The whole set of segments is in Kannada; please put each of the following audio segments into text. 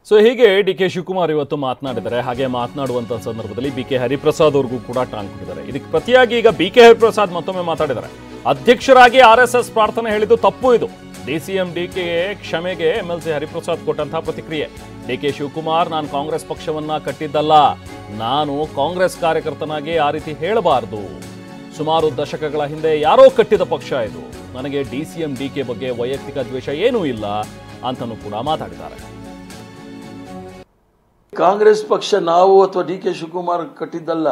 ಸೊ ಹೀಗೆ ಡಿ ಕೆ ಶಿವಕುಮಾರ್ ಇವತ್ತು ಮಾತನಾಡಿದ್ದಾರೆ. ಹಾಗೆ ಮಾತನಾಡುವಂತ ಸಂದರ್ಭದಲ್ಲಿ ಬಿ ಕೆ ಹರಿಪ್ರಸಾದ್ ಅವ್ರಿಗೂ ಕೂಡ ಟಾಂಗ್ ಕೊಟ್ಟಿದ್ದಾರೆ. ಇದಕ್ಕೆ ಪ್ರತಿಯಾಗಿ ಈಗ ಬಿ ಕೆ ಹರಿಪ್ರಸಾದ್ ಮತ್ತೊಮ್ಮೆ ಮಾತಾಡಿದ್ದಾರೆ. ಅಧ್ಯಕ್ಷರಾಗಿ RSS ಪ್ರಾರ್ಥನೆ ಹೇಳಿದ್ದು ತಪ್ಪು. ಇದು DCM DK ಕ್ಷಮೆಗೆ MLC ಹರಿಪ್ರಸಾದ್ ಕೊಟ್ಟಂತಹ ಪ್ರತಿಕ್ರಿಯೆ. ಡಿ ಕೆ ಶಿವಕುಮಾರ್, ನಾನು ಕಾಂಗ್ರೆಸ್ ಪಕ್ಷವನ್ನ ಕಟ್ಟಿದ್ದಲ್ಲ, ನಾನು ಕಾಂಗ್ರೆಸ್ ಕಾರ್ಯಕರ್ತನಾಗಿ ಆ ರೀತಿ ಹೇಳಬಾರದು. ಸುಮಾರು ದಶಕಗಳ ಹಿಂದೆ ಯಾರೋ ಕಟ್ಟಿದ ಪಕ್ಷ ಇದು. ನನಗೆ DCM DK ಬಗ್ಗೆ ವೈಯಕ್ತಿಕ ದ್ವೇಷ ಏನೂ ಇಲ್ಲ ಅಂತನೂ ಕೂಡ ಮಾತಾಡಿದ್ದಾರೆ. ಕಾಂಗ್ರೆಸ್ ಪಕ್ಷ ನಾವು ಅಥವಾ ಡಿ ಕೆ ಶಿವಕುಮಾರ್ ಕಟ್ಟಿದ್ದಲ್ಲ,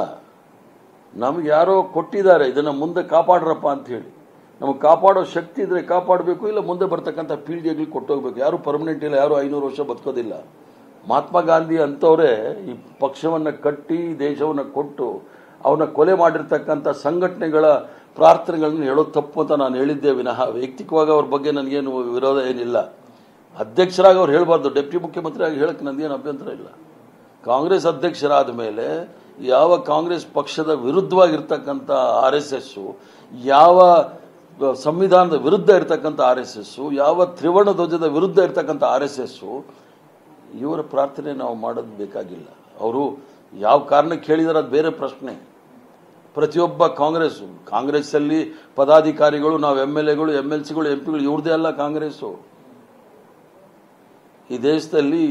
ನಮ್ಗೆ ಯಾರೋ ಕೊಟ್ಟಿದ್ದಾರೆ, ಇದನ್ನ ಮುಂದೆ ಕಾಪಾಡ್ರಪ್ಪ ಅಂತ ಹೇಳಿ. ನಮಗೆ ಕಾಪಾಡೋ ಶಕ್ತಿ ಇದ್ರೆ ಕಾಪಾಡಬೇಕು, ಇಲ್ಲ ಮುಂದೆ ಬರ್ತಕ್ಕಂಥ ಪೀಳಿಗೆಗಳಿಗೆ ಕೊಟ್ಟೋಗ್ಬೇಕು. ಯಾರು ಪರ್ಮನೆಂಟ್ ಇಲ್ಲ, ಯಾರು 500 ವರ್ಷ ಬದುಕೋದಿಲ್ಲ. ಮಹಾತ್ಮ ಗಾಂಧಿ ಅಂತವರೇ ಈ ಪಕ್ಷವನ್ನ ಕಟ್ಟಿ ದೇಶವನ್ನ ಕೊಟ್ಟು ಅವನ್ನ ಕೊಲೆ ಮಾಡಿರ್ತಕ್ಕಂಥ ಸಂಘಟನೆಗಳ ಪ್ರಾರ್ಥನೆಗಳನ್ನ ಹೇಳೋದು ತಪ್ಪು ಅಂತ ನಾನು ಹೇಳಿದ್ದೆ ವಿನಃ ವೈಯಕ್ತಿಕವಾಗಿ ಅವ್ರ ಬಗ್ಗೆ ನನಗೇನು ವಿರೋಧ ಏನಿಲ್ಲ. ಅಧ್ಯಕ್ಷರಾಗಿ ಅವ್ರು ಹೇಳಬಾರ್ದು, ಡೆಪ್ಟಿ ಮುಖ್ಯಮಂತ್ರಿ ಆಗಿ ಹೇಳಕ್ಕೆ ನನಗೇನು ಅಭ್ಯಂತರ ಇಲ್ಲ. ಕಾಂಗ್ರೆಸ್ ಅಧ್ಯಕ್ಷರಾದ ಮೇಲೆ ಯಾವ ಕಾಂಗ್ರೆಸ್ ಪಕ್ಷದ ವಿರುದ್ಧವಾಗಿರ್ತಕ್ಕಂಥ RSS, ಯಾವ ಸಂವಿಧಾನದ ವಿರುದ್ಧ ಇರತಕ್ಕಂಥ RSS, ಯಾವ ತ್ರಿವರ್ಣ ಧ್ವಜದ ವಿರುದ್ಧ ಇರತಕ್ಕಂಥ RSS, ಇವರ ಪ್ರಾರ್ಥನೆ ನಾವು ಮಾಡೋದು ಬೇಕಾಗಿಲ್ಲ. ಅವರು ಯಾವ ಕಾರಣಕ್ಕೆ ಹೇಳಿದಾರೆ ಅದು ಬೇರೆ ಪ್ರಶ್ನೆ. ಪ್ರತಿಯೊಬ್ಬ ಕಾಂಗ್ರೆಸ್ ಅಲ್ಲಿ ಪದಾಧಿಕಾರಿಗಳು, ನಾವು MLAಗಳು, MLCಗಳು, MPಗಳು ಇವ್ರದೇ ಅಲ್ಲ ಕಾಂಗ್ರೆಸ್ಸು. ಈ ದೇಶದಲ್ಲಿ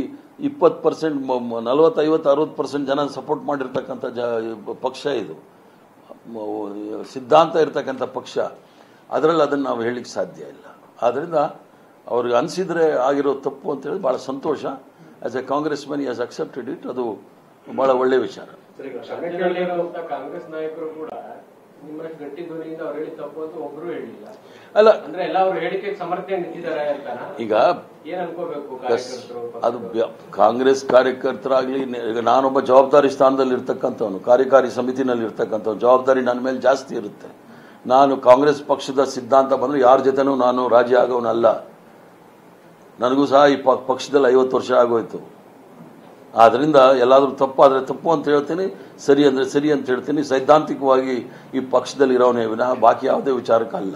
20%, 40, 50, 60% ಜನ ಸಪೋರ್ಟ್ ಮಾಡಿರ್ತಕ್ಕಂಥ ಪಕ್ಷ ಇದು. ಸಿದ್ಧಾಂತ ಇರ್ತಕ್ಕಂಥ ಪಕ್ಷ. ಅದರಲ್ಲಿ ಅದನ್ನು ನಾವು ಹೇಳಿಕ್ಕೆ ಸಾಧ್ಯ ಇಲ್ಲ. ಆದ್ದರಿಂದ ಅವ್ರಿಗೆ ಅನಿಸಿದ್ರೆ ಆಗಿರೋ ತಪ್ಪು ಅಂತ ಹೇಳಿ ಬಹಳ ಸಂತೋಷ. As a Congress man has accepted it. ಅದು ಬಹಳ ಒಳ್ಳೆ ವಿಚಾರ. ಕಾಂಗ್ರೆಸ್ ನಾಯಕರು ಕೂಡ ನಿಮ್ಮಷ್ಟು ಗಟ್ಟಿ ಧ್ವನಿಯಿಂದ ಅವ್ರು ಹೇಳಿ ತಪ್ಪು ಅಂತ ಒಬ್ರು ಹೇಳಿಲ್ಲ. ಅಲ್ಲ, ಅಂದ್ರೆ ಎಲ್ಲ ಅವ್ರ ಹೇಳಿಕೆಗೆ ಸಮರ್ಥನೆ ನಿಂತಿದ್ದಾರೆ ಅಂತ ಈಗ ಏನ್ ಅನ್ಕೋಬೇಕು? ಅದು ಕಾಂಗ್ರೆಸ್ ಕಾರ್ಯಕರ್ತರಾಗ್ಲಿ, ಈಗ ನಾನೊಬ್ಬ ಜವಾಬ್ದಾರಿ ಸ್ಥಾನದಲ್ಲಿ ಇರ್ತಕ್ಕಂಥವನು, ಕಾರ್ಯಕಾರಿ ಸಮಿತಿನಲ್ಲಿ ಇರ್ತಕ್ಕಂಥವ್ನು, ಜವಾಬ್ದಾರಿ ನನ್ನ ಮೇಲೆ ಜಾಸ್ತಿ ಇರುತ್ತೆ. ನಾನು ಕಾಂಗ್ರೆಸ್ ಪಕ್ಷದ ಸಿದ್ಧಾಂತ ಬಂದ್ರೆ ಯಾರ ಜೊತೆನೂ ನಾನು ರಾಜಿ ಆಗೋನಲ್ಲ. ನನಗೂ ಸಹ ಈ ಪಕ್ಷದಲ್ಲಿ 50 ವರ್ಷ ಆಗೋಯ್ತು. ಆದ್ರಿಂದ ಎಲ್ಲಾದ್ರೂ ತಪ್ಪಾದ್ರೆ ತಪ್ಪು ಅಂತ ಹೇಳ್ತೀನಿ, ಸರಿ ಅಂದ್ರೆ ಸರಿ ಅಂತ ಹೇಳ್ತೀನಿ. ಸೈದ್ಧಾಂತಿಕವಾಗಿ ಈ ಪಕ್ಷದಲ್ಲಿ ಇರೋನೇ ವಿನಃ ಬಾಕಿ ಯಾವುದೇ ವಿಚಾರಕ್ಕಲ್ಲ.